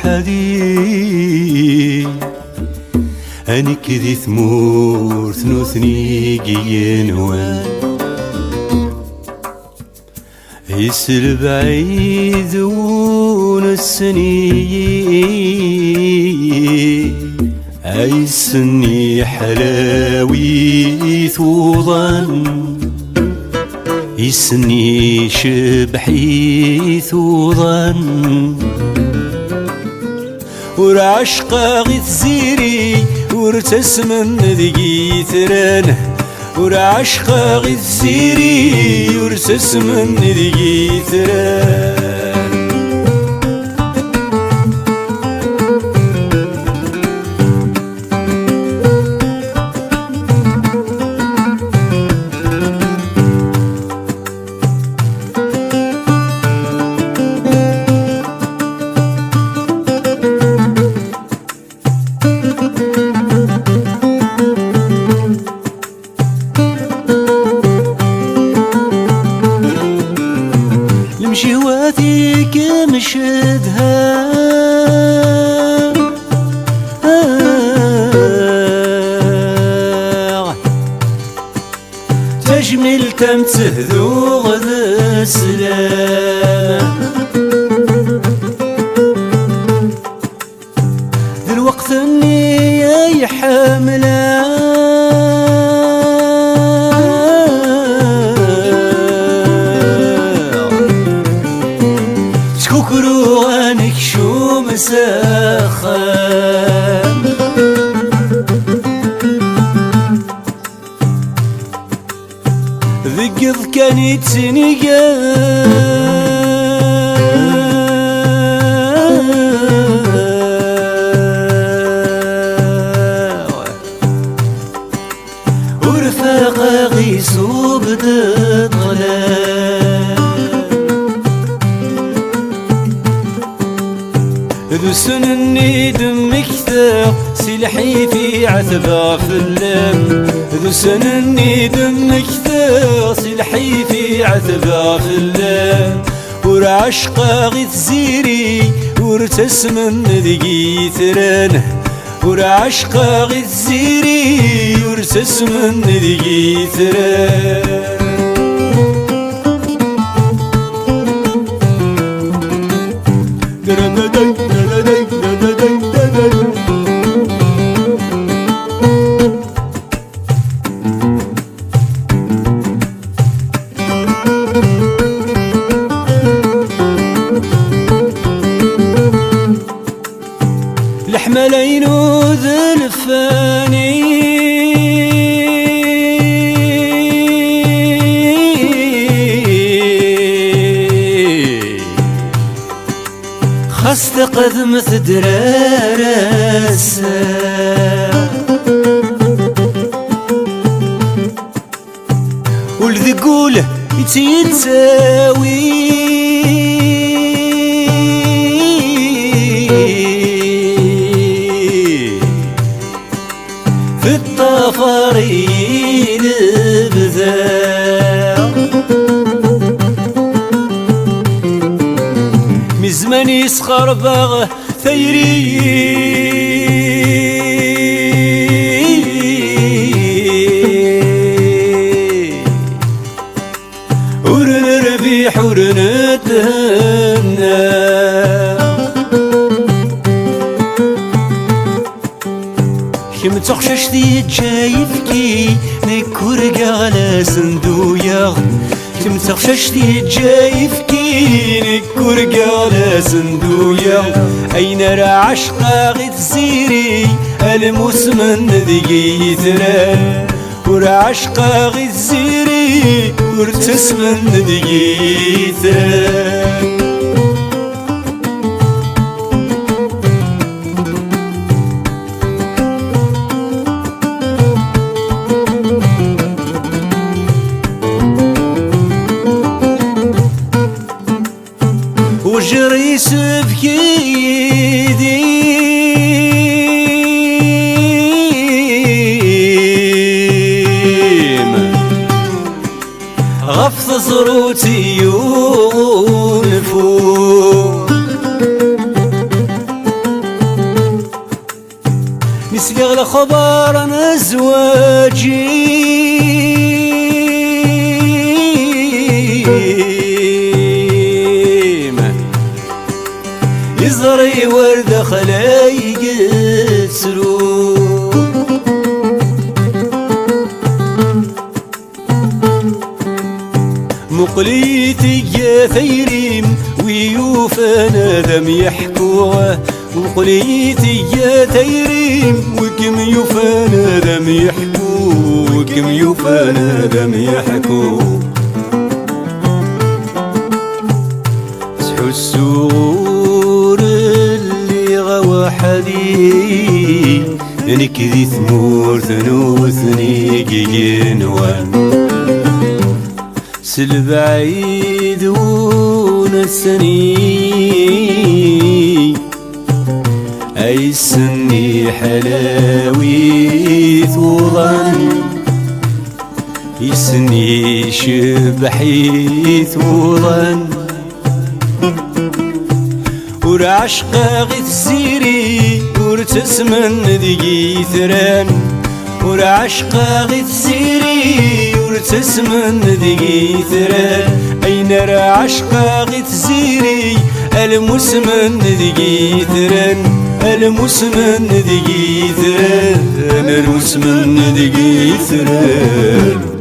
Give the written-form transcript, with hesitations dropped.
حدي أنك ذي ثمور ثنوثني قينوان يسل بعيد ونسني أيسني حلاوي ثوضان يسني شبحي ثوضان ورعشقا غيث زيري ورتسمن ذي ثرانه ورعشقا غيث زيري ورتسمن ذي ثرانه مشيواتيك مشدها تجمل تمتهذو غد السلام ذي الوقت اني يا حامله كروانك شو مسخن ذقض كانت سنقا ورفاق غيسو بدت غلام ذو سنني دمك ثاق سلحي في عتبة في اللام ذو سنني دمك ثاق سلحي في عتبة في اللام ورعشقا غيث زيري ورتسمن ذي ثرانه ورعشقا غيث زيري ورتسمن ذي ثرانه الحملين وذلفاني خست قدمت درارسا والذقوله يتساوي في الطفرين بذا مزمن يسخر باغ ثيري ورن ربيح ورن تهنى كم تخشش دي جايفكي نكورقا على صندويا كم تخشش دي جايفكي نكورقا على صندويا أين رعشقا غيث زيري المسمن ذي ثران ورعشقا غيث زيري ورتسمن ذي ثران وجري سبكي ديم غفظ زروتي يونفو خبر زواجي يزري ورد خلايق سرور مقليتي يا ثيريم ويوفى نادم يحكوه مقليتي يا ثيريم وكم يوفى نادم يحكو وكم يوفى نادم يحكو سحو السور اللي غوى حدي نكذي ثمور ثنوثني جينوان سلبعيد ونسني أي سني حلاوي ثوضن يسني شبحي ثوضن ورعشق غيث زيري ورتسمن دقي ثران ورعشق غيث زيري ورتسمن دقي ثران أين رعشق غيث زيري المسمن دقي ثران المسمن دقي ثران المسمن دقي ثران